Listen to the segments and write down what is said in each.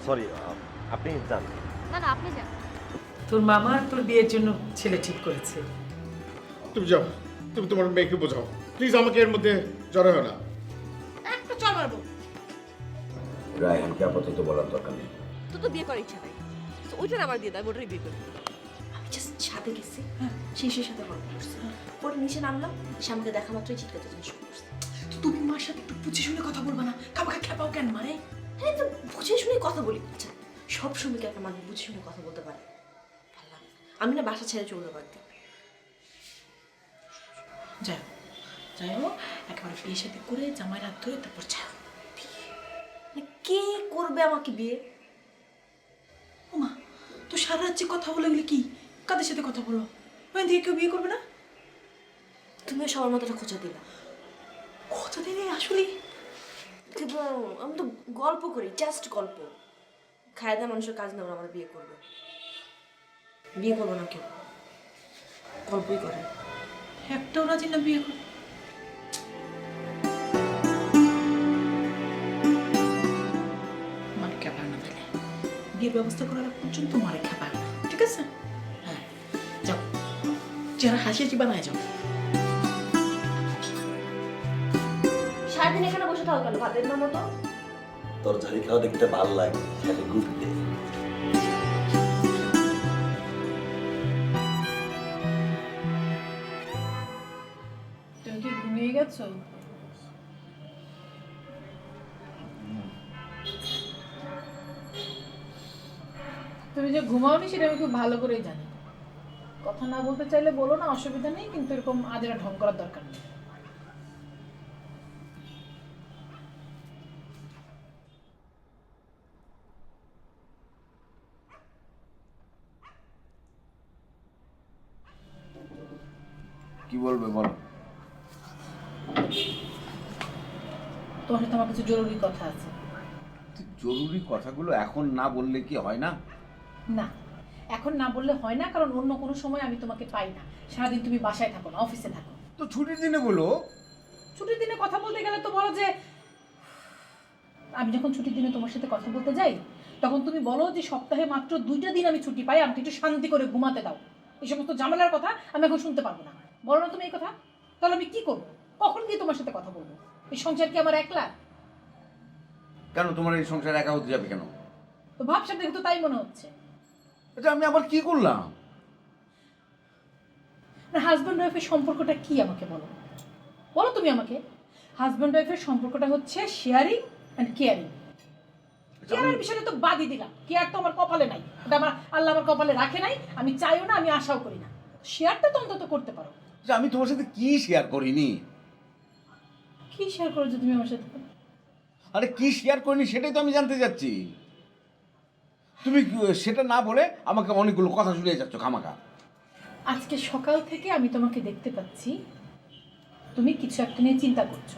Sorry, আপনি যান। না না, আপনি যান। তোর মামা তোর বিয়ের জন্য ছেলে ঠিক করেছে। তুমি যাও, তুমি তোমার মেয়েকে বোঝাও প্লিজ, আমাকে এর মধ্যে জড়ো হয় না। একটা চল মারবো। রায়হানকে আপাতত বলার দরকার নেই। তো বিয়ে করার ইচ্ছা নাই, তো ওইটা আমার দিয়ে দেয়, ওটারই বিয়ে করবি। আমি জাস্ট ছাদে গেছি, শিশুর সাথে গল্প করছি, পরে নিচে নামলাম, স্বামীকে দেখা মাত্রই চিৎকার চেঁচানো শুরু করছি। তো তুমি মার সাথে একটু বুঝে শুনে কথা বলবা না? খাবাকে খেপাও কেন মানে? হ্যাঁ, তো বুঝে শুনে কথা বলি। আচ্ছা, সব সময়কে একটা মানুষ বুঝে শুনে কথা বলতে পারে? ভালো লাগে না। আমি না বাসা ছেড়ে চলে পারতাম। যাই হোক, একেবারে বিয়ের সাথে করে জামাই রাত ধরে তারপর যাও। মানে কে করবে আমাকে বিয়ে? ওমা, তো সারা রাত যে কথা বলে গেলে কি? কাদের সাথে কথা বলো? ওই দিয়ে কেউ বিয়ে করবে না? তুমিও সবার মতো একটা খোঁচা দিলা। খোঁচা দিলে আসলে কিন্তু আমি তো গল্প করি, জাস্ট গল্প। খায় দেয় মানুষের কাজ না, ওরা আমার বিয়ে করবে। বিয়ে করবো না কেউ, গল্পই করে। একটাও রাজি না বিয়ে করে? মানে খেপার না তাহলে বিয়ের ব্যবস্থা করার আগ পর্যন্ত মারে খেপার না, ঠিক আছে? হ্যাঁ, যাও, চেহারা হাসি হাসি বানায় যাও। সারাদিন এখানে বসে থাকো কেন ভাতের না মতো? তোর ঝাড়ি খাওয়া দেখতে ভালো লাগে, খালি ঘুরতে। তুমি কি ঘুমিয়ে গেছো? তুমি যে ঘুমাওনি সেটা আমি খুব ভালো করেই জানি। কথা না বলতে চাইলে বলো না, অসুবিধা নেই, কিন্তু এরকম আজেরা ঢং করার দরকার নেই। কি বলবে বলো? তোমার সাথে আমার কিছু জরুরি কথা আছে। জরুরি কথাগুলো এখন না বললে কি হয় না? না, এখন না বললে হয় না, কারণ অন্য কোনো সময় আমি তোমাকে পাই না। সারাদিন তুমি বাসায় থাকো না, অফিসে থাকো। তো ছুটির দিনে বলো। ছুটির দিনে কথা বলতে গেলে তো বলো যে আমি যখন ছুটির দিনে তোমার সাথে কথা বলতে যাই তখন তুমি বলো যে সপ্তাহে মাত্র 2টা দিন আমি ছুটি পাই, আমাকে একটু শান্তি করে ঘুমাতে দাও। এই সমস্ত ঝামেলার কথা আমি এখন শুনতে পারবো না। বলো না তুমি এই কথা? তাহলে আমি কি করবো? কখন গিয়ে তোমার সাথে কথা বলবো? এই সংসার কি আমার একলা? কেন তোমার এই সংসার একা হতে যাবে কেন? তো ভাবসাব দেখে তো তাই মনে হচ্ছে। আচ্ছা, আমি আবার কি করলাম? হাজব্যান্ড ওয়াইফের সম্পর্কটা কি আমাকে বলো? বলো তুমি আমাকে। হাজব্যান্ড ওয়াইফের সম্পর্কটা হচ্ছে শেয়ারিং অ্যান্ড কেয়ারিং। কেয়ারের বিষয়টা তো বাদই দিলাম, কেয়ার তো আমার কপালে নাই, এটা আমার আল্লাহ আমার কপালে রাখে নাই, আমি চাইও না, আমি আশাও করি না। শেয়ারটা তো অন্তত করতে পারো। আচ্ছা, আমি তোমার সাথে কি শেয়ার করিনি? কি শেয়ার করেছো তুমি আমার সাথে? আরে কি শেয়ার করিনি সেটাই তো আমি জানতে চাচ্ছি। তুমি সেটা না বলে আমাকে অনেকগুলো কথা শুনিয়ে যাচ্ছ খামাখা। আজকে সকাল থেকে আমি তোমাকে দেখতে পাচ্ছি তুমি কিছু একটা নিয়ে চিন্তা করছো,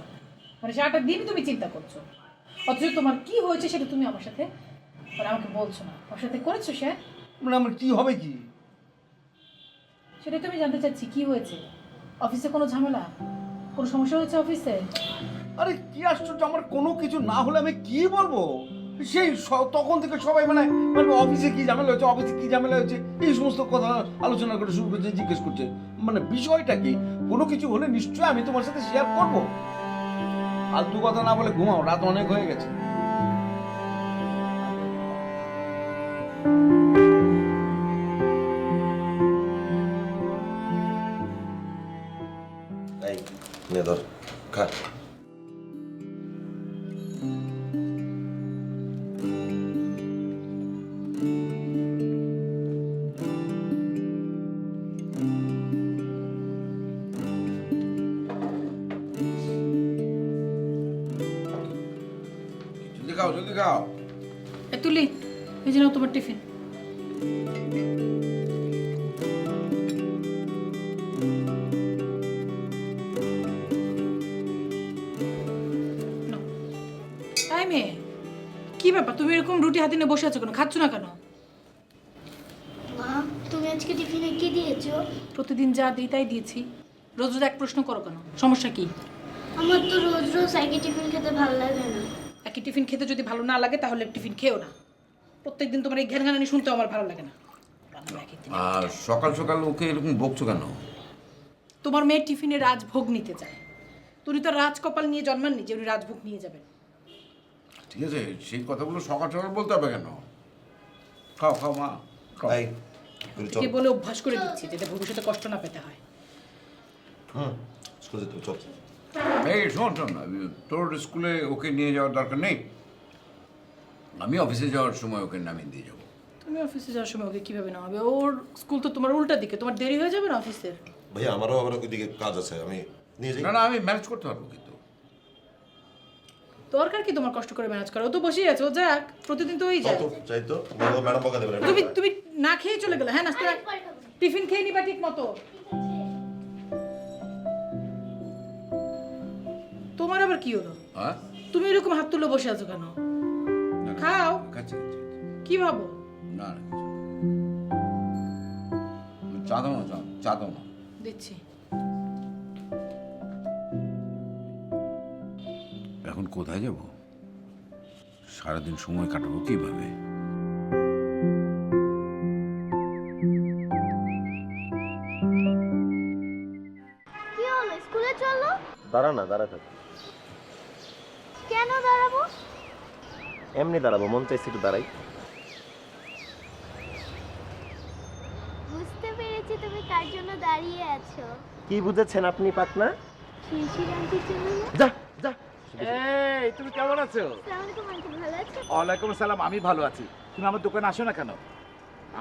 মানে সারাটা দিন তুমি চিন্তা করছো, অথচ তোমার কি হয়েছে সেটা তুমি আমার সাথে মানে আমাকে বলছো না। আমার সাথে করেছো শেয়ার? মানে আমার কি হবে কি? সেটাই তো আমি জানতে চাচ্ছি, কি হয়েছে? অফিসে কোনো ঝামেলা, কোনো সমস্যা হয়েছে অফিসে? আরে কি আশ্চর্য, আমার কোনো কিছু না হলে আমি কি বলবো? সেই তখন থেকে সবাই মানে মানে অফিসে কি ঝামেলা হয়েছে, অফিসে কি ঝামেলা হয়েছে, এই সমস্ত কথা আলোচনা করে শুরু করছে, জিজ্ঞেস করছে। মানে বিষয়টা কি? কোনো কিছু হলে নিশ্চয়ই আমি তোমার সাথে শেয়ার করবো। ফালতু কথা না বলে ঘুমাও, রাত অনেক হয়ে গেছে। এই নে ধর, খা। জলদি খাও, জলদি খাও। তুলি, এই জন্য তোমার টিফিন। টাইমে কি ব্যাপার, তুমি এরকম রুটি হাতে নিয়ে বসে আছো কেন? খাচ্ছ না কেন? মা, তুমি আজকে টিফিনে কি দিয়েছো? প্রতিদিন যা দিই তাই দিয়েছি। রোজ রোজ এক প্রশ্ন করো কেন? সমস্যা কি? আমার তো রোজ রোজ একই টিফিন খেতে ভালো লাগে না। একই টিফিন খেতে যদি ভালো না লাগে তাহলে টিফিন খেও না। প্রত্যেকদিন তোমার এই ঘ্যানঘ্যানানি শুনতে আমার ভালো লাগে না। রান্না এক একদিন। আর সকাল সকাল ওকে এরকম বকছো কেন? তোমার মেয়ে টিফিনে রাজভোগ নিতে যায়। তুমি তো রাজকপাল নিয়ে জন্মাননি যে উনি রাজভোগ নিয়ে যাবেন। ঠিক আছে, সেই কথাগুলো সকাল সকাল বলতে হবে কেন? খাও খাও মা, খাও। এই তুই চল। কে বলে অভ্যাস করে দিচ্ছি যাতে ভবিষ্যতে কষ্ট না পেতে হয়। হুম স্কুলে যেতে হবে, চল। এই শোন শোন, তোর স্কুলে ওকে নিয়ে যাওয়ার দরকার নেই। আমি অফিসে যাওয়ার সময় ওকে নামিয়ে দিয়ে যাবো। তুমি অফিসে যাওয়ার সময় ওকে কিভাবে নামাবে? ওর স্কুল তো তোমার উল্টা দিকে, তোমার দেরি হয়ে যাবে না অফিসের। ভাইয়া আমারও আবার ওইদিকে কাজ আছে, আমি নিয়ে যাই। না না, আমি ম্যানেজ করতে পারবো কিন্তু। দরকার কি তোমার কষ্ট করে ম্যানেজ করা? ও তো বসেই আছে, ও যাক, প্রতিদিন তো ওই যায়। তো চাই তো ম্যাডাম বকা দেবেন। তুমি তুমি না খেয়ে চলে গেলে। হ্যাঁ, নাস্তা আরেকবার খাবো। টিফিন খেয়ে নিবা ঠিক মতো। তোমার আবার কি হলো? হ্যাঁ, তুমি এরকম হাত তুলে বসে আছো কেন? না, না, খাও। খাচ্ছি খাচ্ছি। কি ভাবো? না না, চা দাও না, চা দাও না। দিচ্ছি। এখন কোথায় যাব? সারাদিন সময় কাটাবো কিভাবে? কি হলো, স্কুলে চলো? দাঁড়া না, দাঁড়া থাক। কেন দাঁড়াবো? এমনি দাঁড়াবো, মন চাইছে একটু দাঁড়াই। বুঝতে পেরেছি তুমি কার জন্য দাঁড়িয়ে আছো। কি বুঝেছেন আপনি পাকনা? শিশির আন্টির জন্য না? যা যা। এই তুমি কেমন আছো? আসসালামু আলাইকুম আন্টি, ভালো আছো? ওয়ালাইকুম সালাম, আমি ভালো আছি। তুমি আমার দোকানে আসো না কেন?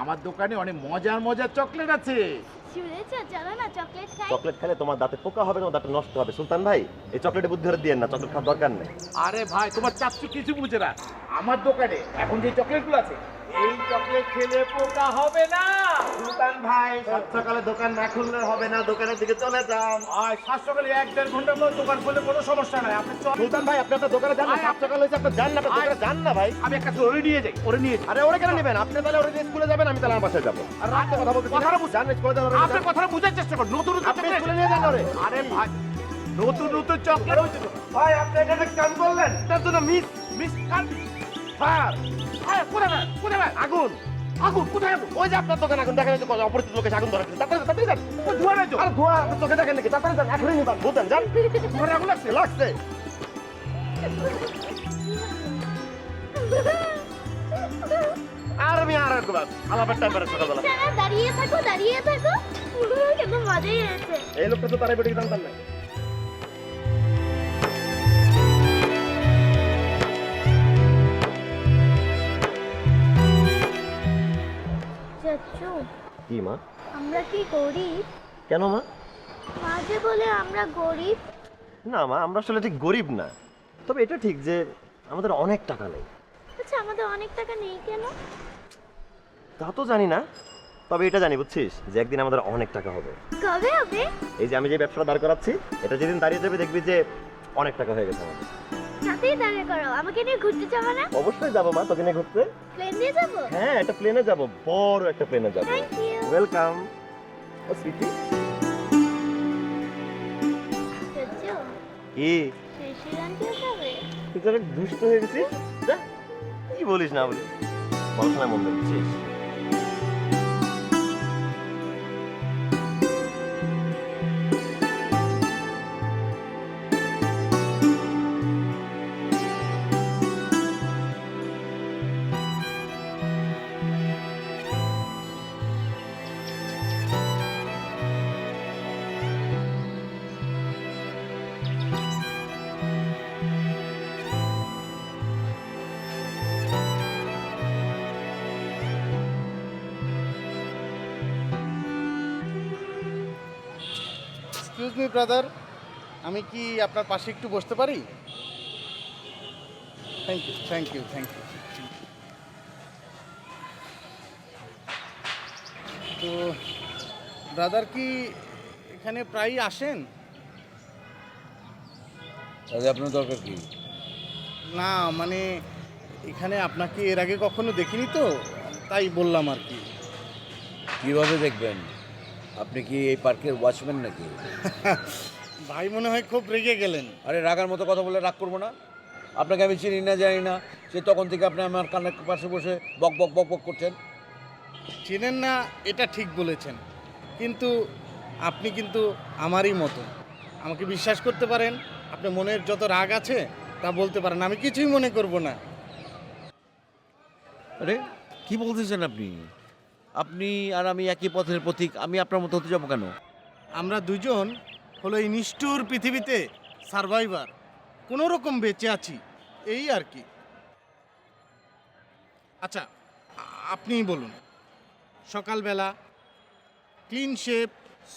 আমার দোকানে অনেক মজার মজার চকলেট আছে। শুনেছো, চলো না চকলেট খাই। চকলেট খেলে তোমার দাঁতে পোকা হবে, তোমার দাঁতে নষ্ট হবে। সুলতান ভাই, এই চকলেটে বুদ্ধি ধরে দিয়েন না, চকলেট খাওয়ার দরকার নেই। আরে ভাই, তোমার চাচ্ছু কিছু বুঝে না। আমার দোকানে এখন যে চকলেটগুলো আছে, এই চকলেট খেলে পোকা হবে না। সুলতান ভাই, সাত সকালে দোকান না খুললে হবে না, দোকানের দিকে চলে যান। আর 7 সকালে 1-1.5 ঘন্টার মধ্যে দোকান খুললে কোনো সমস্যা নাই। আপনি চল। সুলতান ভাই, আপনি আপনার দোকানে যান না, সাত সকাল হয়েছে, আপনার যান না, আপনার দোকানে যান না ভাই। আমি একটা ওরে নিয়ে যাই, ওরে নিয়ে যাই। আরে ওরে কেন নেবেন? আপনি তাহলে ওরে নিয়ে স্কুলে যাবেন, আমি তাহলে আমার বাসায় যাবো। আর রাতে কথা বলতে কথাটা যান, স্কুলে যান, ওরে নিয়ে আপনার যান। কথাটা বোঝার চেষ্টা করুন। নতুন নতুন আপনি চকলেট স্কুলে নিয়ে যান ওরে। আরে ভাই, নতুন নতুন চকলেট হয়েছে তো। ভাই, আপনি এটা একটা কাজ করলেন, তার জন্য মিস কার ফায়ার, কোথায় ভাই, কোথায় ভাই? আগুন। আগুন কোথায়? আগুন ওই যে আপনার দোকানে আগুন, দেখেন যে অপরিচিত লোকে আগুন ধরা। তাড়াতাড়ি যান। ও ধোয়া নাই তো? আর ধোঁয়া আপনার চোখে দেখেন নাকি? তাড়াতাড়ি যান, এখনই নিবান, বুঝলেন? যান। ঘরে আগুন লাগছে? লাগছে। আর আমি আর একবার আলাপের টাইম পারে সকালবেলা। না, দাঁড়িয়ে থাকো দাঁড়িয়ে থাকো। কিন্তু মজাই হয়েছে। এই লোকটা তো তারাই বেটিকে জানতাম না। চাচু, কি মা? আমরা কি গরিব? কেন মা? মাঝে বলে আমরা গরিব। না মা, আমরা আসলে ঠিক গরিব না, তবে এটা ঠিক যে আমাদের অনেক টাকা নেই। আচ্ছা, আমাদের অনেক টাকা নেই কেন? তা তো জানি না, তবে এটা জানি বুঝছিস যে একদিন আমাদের অনেক টাকা হবে। কবে হবে? এই যে আমি যে ব্যবসাটা দাঁড় করাচ্ছি, এটা যেদিন দাঁড়িয়ে যাবে দেখবি যে অনেক টাকা হয়ে গেছে আমাদের। সাথেই দাঁড়িয়ে করো। আমাকে নিয়ে ঘুরতে যাবো না? অবশ্যই যাবো মা, তোকে নিয়ে ঘুরতে। প্লেন দিয়ে যাবো? হ্যাঁ, একটা প্লেনে যাবো, বড় একটা প্লেনে যাবো। Thank you. ওয়েলকাম। ও সুইটি। চাচু, কি শিশির আন্টিও খাবে? তুই তো অনেক দুষ্ট হয়ে গেছিস। যা, কি বলিস না বলিস, পড়াশোনায় মন দিচ্ছিস। এক্সকিউজ মি ব্রাদার, আমি কি আপনার পাশে একটু বসতে পারি? Thank you thank you thank you. তো ব্রাদার কি এখানে প্রায়ই আসেন? তাহলে আপনার দরকার কি? না মানে এখানে আপনাকে এর আগে কখনো দেখিনি তো, তাই বললাম আর কি। কিভাবে দেখবেন? আপনি কি এই পার্কের ওয়াচম্যান নাকি? ভাই মনে হয় খুব রেগে গেলেন। আরে রাগার মতো কথা বলে রাগ করবো না। আপনাকে আমি চিনি না জানি না, সে তখন থেকে আপনি আমার কানের পাশে বসে বক বক বক বক করছেন। চেনেন না এটা ঠিক বলেছেন, কিন্তু আপনি কিন্তু আমারই মতো। আমাকে বিশ্বাস করতে পারেন, আপনি মনের যত রাগ আছে তা বলতে পারেন, আমি কিছুই মনে করব না। আরে কি বলতেছেন আপনি? আপনি আর আমি একই পথের পথিক, আমি আপনার মতো হতে যাবো কেন? আমরা দুজন হলো এই নিষ্ঠুর পৃথিবীতে সারভাইভার, কোনো রকম বেঁচে আছি, এই আর কি। আচ্ছা, আপনিই বলুন, সকালবেলা ক্লিন শেপ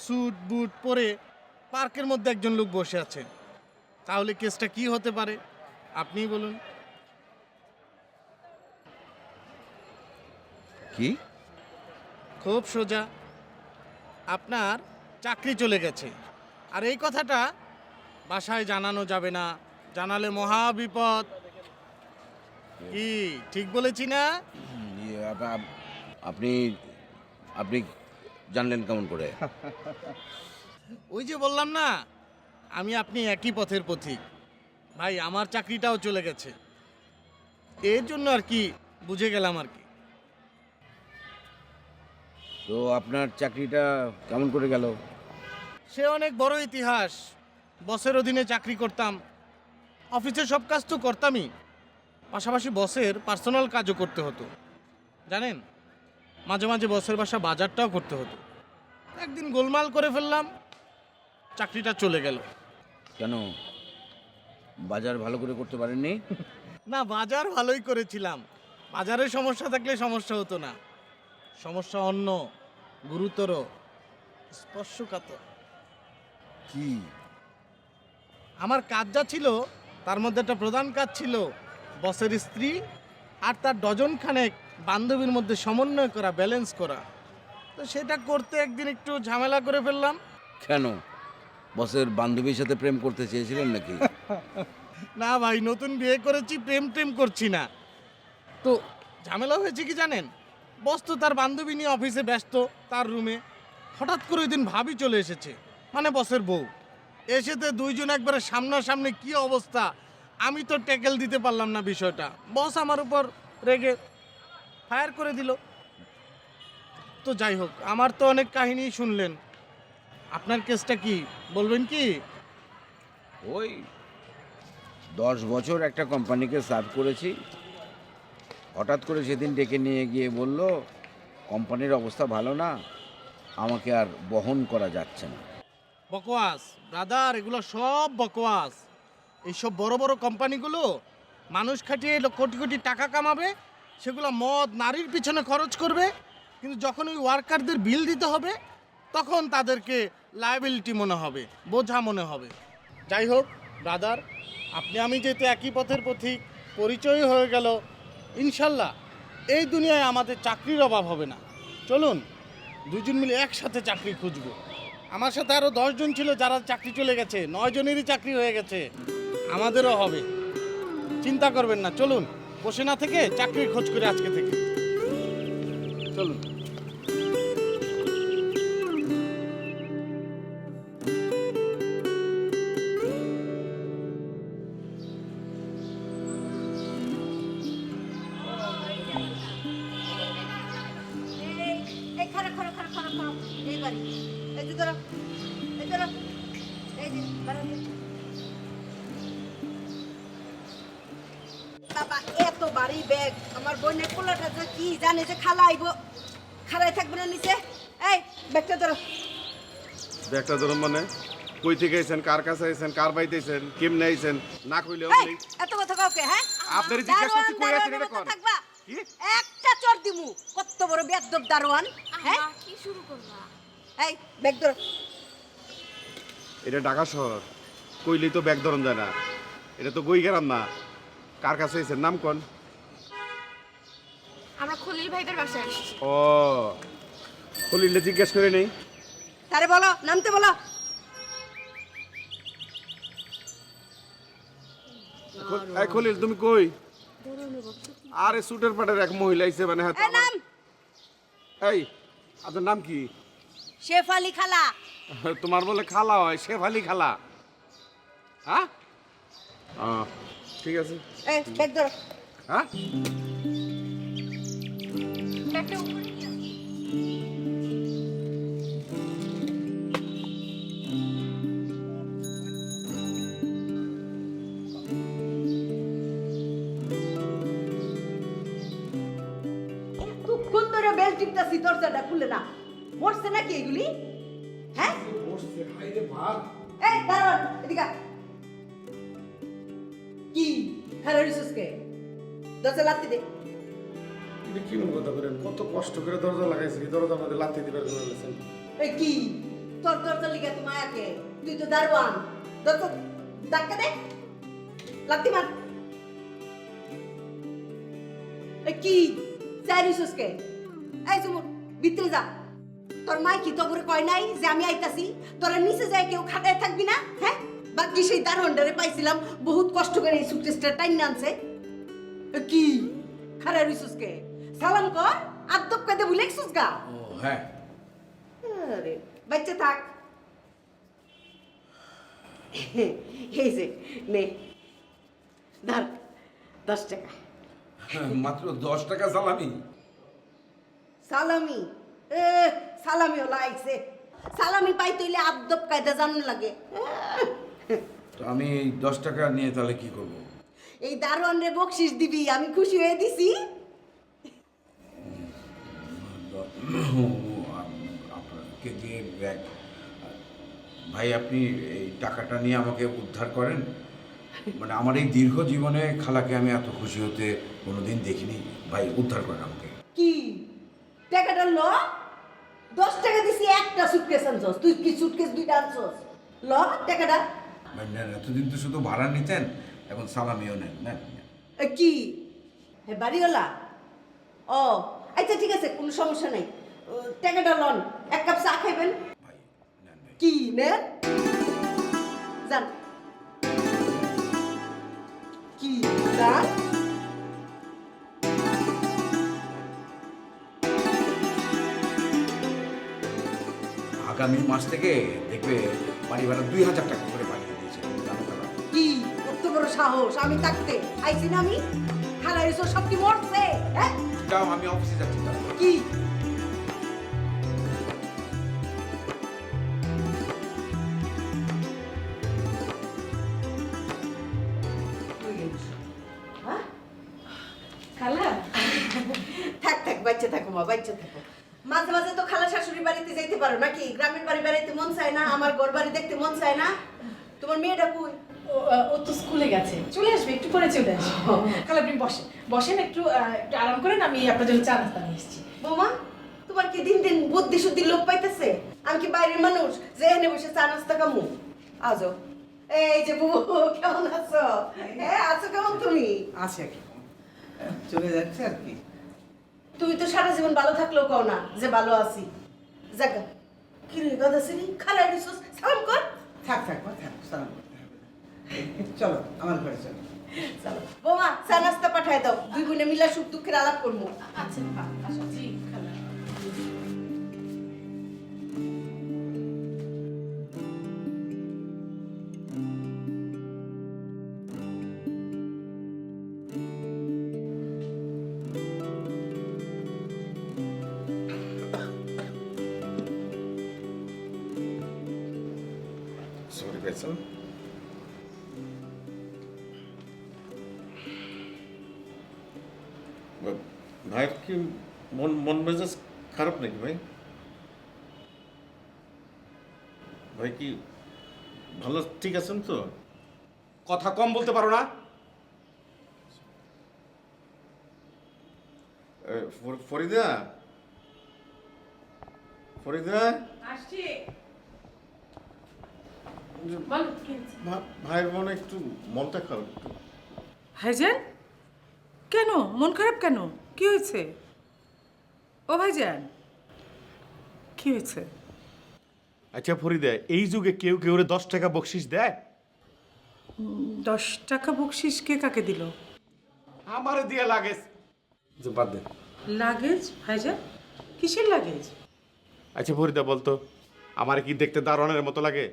স্যুট বুট পরে পার্কের মধ্যে একজন লোক বসে আছে, তাহলে কেসটা কি হতে পারে আপনিই বলুন। কি? খুব সোজা, আপনার চাকরি চলে গেছে, আর এই কথাটা বাসায় জানানো যাবে না, জানালে মহা বিপদ। কি ঠিক বলেছি না? আপনি আপনি জানলেন কেমন করে? ওই যে বললাম না, আমি আপনি একই পথের পথিক। ভাই, আমার চাকরিটাও চলে গেছে, এর জন্য আর কি বুঝে গেলাম আর কি। তো আপনার চাকরিটা কেমন করে গেল? সে অনেক বড় ইতিহাস। বসের অধীনে চাকরি করতাম, অফিসের সব কাজ তো করতামই, পাশাপাশি বসের পার্সোনাল কাজও করতে হতো। জানেন, মাঝে মাঝে বসের বাসা বাজারটাও করতে হতো। একদিন গোলমাল করে ফেললাম, চাকরিটা চলে গেল। কেন, বাজার ভালো করে করতে পারেননি? না, বাজার ভালোই করেছিলাম, বাজারে সমস্যা থাকলে সমস্যা হতো না। সমস্যা অন্য, গুরুতর, স্পর্শকাতর। কি? আমার কাজ যা ছিল তার মধ্যে একটা প্রধান কাজ ছিল বসের স্ত্রী আর তার ডজন খানেক বান্ধবীর মধ্যে সমন্বয় করা, ব্যালেন্স করা। তো সেটা করতে একদিন একটু ঝামেলা করে ফেললাম। কেন, বসের বান্ধবীর সাথে প্রেম করতে চেয়েছিলেন নাকি? না ভাই, নতুন বিয়ে করেছি, প্রেম টেম করছি না। তো ঝামেলা হয়েছে কি জানেন, বস তো তার বান্ধবী নিয়ে অফিসে ব্যস্ত তার রুমে, হঠাৎ করে ওই দিন ভাবি চলে এসেছে, মানে বসের বউ। এসেতে দুইজন একবারে সামনাসামনি, কি অবস্থা! আমি তো ট্যাকেল দিতে পারলাম না বিষয়টা, বস আমার উপর রেগে ফায়ার করে দিল। তো যাই হোক, আমার তো অনেক কাহিনী শুনলেন, আপনার কেসটা কি বলবেন কি? ওই 10 বছর একটা কোম্পানিকে সার্ভ করেছি, হঠাৎ করে সেদিন ডেকে নিয়ে গিয়ে বলল কোম্পানির অবস্থা ভালো না, আমাকে আর বহন করা যাচ্ছে না। বকওয়াস ব্রাদার, এগুলো সব বকওয়াস। এইসব বড় বড় কোম্পানিগুলো মানুষ খাটিয়ে কোটি কোটি টাকা কামাবে, সেগুলো মদ নারীর পিছনে খরচ করবে, কিন্তু যখন ওই ওয়ার্কারদের বিল দিতে হবে তখন তাদেরকে লায়াবিলিটি মনে হবে, বোঝা মনে হবে। যাই হোক ব্রাদার, আপনি আমি যেহেতু একই পথের পথিক, পরিচয় হয়ে গেল, ইনশাল্লাহ এই দুনিয়ায় আমাদের চাকরির অভাব হবে না। চলুন দুজন মিলে একসাথে চাকরি খুঁজবো। আমার সাথে আরও 10 জন ছিল যারা চাকরি চলে গেছে, 9 জনেরই চাকরি হয়ে গেছে, আমাদেরও হবে। চিন্তা করবেন না, চলুন বসে না থেকে চাকরির খোঁজ করে আজকে থেকে চলুন। এই খারাপ খারাপ খারাপ খারাপ খারাপ এই বাড়ি এই যে ধরো এই ধরো এই যে বাবা, এত বাড়ি ব্যাগ, আমার বোনের পোলাটা যে কি জানে যে খালা আইব, খাড়াই থাকবে না নিচে। এই ব্যাগটা ধরো। ব্যাগটা ধরুন মানে কই থেকে আইছেন, কার কাছে আইছেন, কার বাড়িতে আইছেন, কেমনে আইছেন না কইলেও এই, এত কথা কাউকে, হ্যাঁ? আপনার জিজ্ঞাসা করছি কই আছেন এটা কোন? থাকবা কি? একটা চড় দিমু, কত বড় বেয়াদব দারোয়ান, হ্যাঁ? কি শুরু করবা? এই ব্যাগ ধরো। এটা ঢাকা শহর, কইলেই তো ব্যাগ ধরন যায় না, এটা তো গই গেরাম না। কার কাছে আইছেন নাম কোন? আমরা খলিল ভাইদের বাসায় আসছি। ও খলিলে জিজ্ঞেস করে নেই। তারে বলো, নামতে বলো। এই খলিল তুমি কই? আরে সুটের পাটের এক মহিলা আইছে, মানে হ্যাঁ। এই নাম এই আপনার নাম কি? শেফালি খালা। তোমার বলে খালা হয়, শেফালি খালা? হ্যাঁ ঠিক আছে। এই ব্যাগ ধর। হ্যাঁ ব্যাগটা উপরে নিয়ে আসো। এতক্ষণ ধরে বেল টিপতাছি, দরজাটা খুলে না। মরছে নাকি এগুলি? হ্যাঁ এই দাঁড়ান, এদিকে আয়। কি খারাপ হইছিস কে? দরজা লাত্তি দে। এটা কি কথা করেন? কত কষ্ট করে দরজা লাগাইছি, দরজার মধ্যে লাথি দিবার জন্য বলেছেন। এই কি তোর দরজা লিগা তো মায়াকে, তুই তো দারোয়ান। দরজা ধাক্কা দে, লাত্তি মার। এই কি চাইরিছিস কে? এই চুমুর ভিতরে যা। তোর মাই কি তোরে কয় নাই যে আমি আইতাছি? তোরা নিচে যায় কেউ খাটায় থাকবি না? হ্যাঁ, বাকি সেই দারোয়ানটারে পাইছিলাম, বহুত কষ্ট করে এই সুটকেসটা টাইন আনছে। কি খারাপ হইছিস কে? সালাম কর, আদব কায়দা ভুলেছিস গা? ও হ্যাঁ, আরে বাচ্চা থাক। এই যে নে ধর 10 টাকা। মাত্র 10 টাকা সালামি? সালামি? সালামিও লাইছে। সালামি পাইতে হইলে আদব কায়দা জানান লাগে। তো আমি এই 10 টাকা নিয়ে তাহলে কি করব? এই দারোয়ান রে বকশিস দিবি, আমি খুশি হয়ে দিছি। আপনাকে দিয়ে ব্যাগ। ভাই আপনি এই টাকাটা নিয়ে আমাকে উদ্ধার করেন। মানে আমার এই দীর্ঘ জীবনে খালাকে আমি এত খুশি হতে কোনোদিন দেখিনি। ভাই উদ্ধার করেন আমাকে। কি টাকাটা ল? 10 টাকা দিছি, একটা সুটকেস আনছস। তুই কি সুটকেস দুইটা আনছস? ল টাকাটা। ভাই নেন, এতদিন তো শুধু ভাড়া নিতেন, এখন সালামিও নেন। নেন কি হে বাড়িওয়ালা? ও আচ্ছা ঠিক আছে, কোনো সমস্যা নাই। টাকাটা লন, 1 কাপ চা খাইবেন? ভাই নেন ভাই। কি নেন? যান। কি যান? আগামী মাস থেকে দেখবে বাড়ি ভাড়া 2000 টাকা করে বাড়িয়ে দিয়েছে। কি কত বড় সাহস! আমি থাকতে আইছি না? আমি খালা এসো সব কি মরছে? হ্যাঁ যাও, আমি অফিসে যাচ্ছি। কি হ্যাঁ? খালা থাক থাক, বাচ্চা থাকো মা, বাচ্চা থাকো। মাঝে মাঝে তো খালা শাশুড়ি বাড়িতে যাইতে পারো নাকি? গ্রামের বাড়ি বেড়াইতে মন চায় না? আমার ঘর বাড়ি দেখতে মন চায় না? তোমার মেয়েটা কই? ও তো স্কুলে গেছে, চলে আসবে, একটু পরে চলে আসবে। খালা আপনি বসেন, বসেন একটু একটু আরাম করেন, আমি আপনার জন্য চা নাস্তা নিয়ে এসেছি। বৌমা, তোমার কি দিন দিন বুদ্ধি শুদ্ধি লোপ পাইতেছে? আমি কি বাইরের মানুষ যে এনে বসে চা নাস্তা কামু? আজো এই যে বুবু, কেমন আছো? হ্যাঁ আছো কেমন তুমি? আছে কি চলে যাচ্ছে আর কি। তুমি তো সারা জীবন ভালো থাকলেও কও না যে ভালো আছি। জাগা কি রে গাদাসিনি, খালাই দিছস, সালাম কর। থাক থাক মা, থাক, সালাম করতে হবে না। চলো আমার ঘরে চলো। চলো বৌমা, চা নাস্তা পাঠায় দাও, দুই বোনে মিলা সুখ দুঃখের আলাপ করবো। আচ্ছা আচ্ছা জি খালা। সরি পেয়েছেন? ভাইয়ের কি মন মেজাজ খারাপ নাকি ভাই? ভাই কি ভালো ঠিক আছেন তো? কথা কম বলতে পারো না? ফরিদা, ফরিদা, আসছি। বল কি হয়েছে? ভাইয়ের মনে একটু মনটা খারাপ একটু। ভাইজান কেন মন খারাপ কেন? কি হয়েছে? ও ভাইজান কি হয়েছে? আচ্ছা ফরিদা, এই যুগে কেউ কেউ 10 টাকা বকশিস দেয়? 10 টাকা বকশিস কে কাকে দিল? আমারে দিয়ে লাগেজ। যে বাদ দে। লাগেজ? ভাইজান কিসের লাগেজ? আচ্ছা ফরিদা বলতো, আমার কি দেখতে দারোয়ানের মতো লাগে?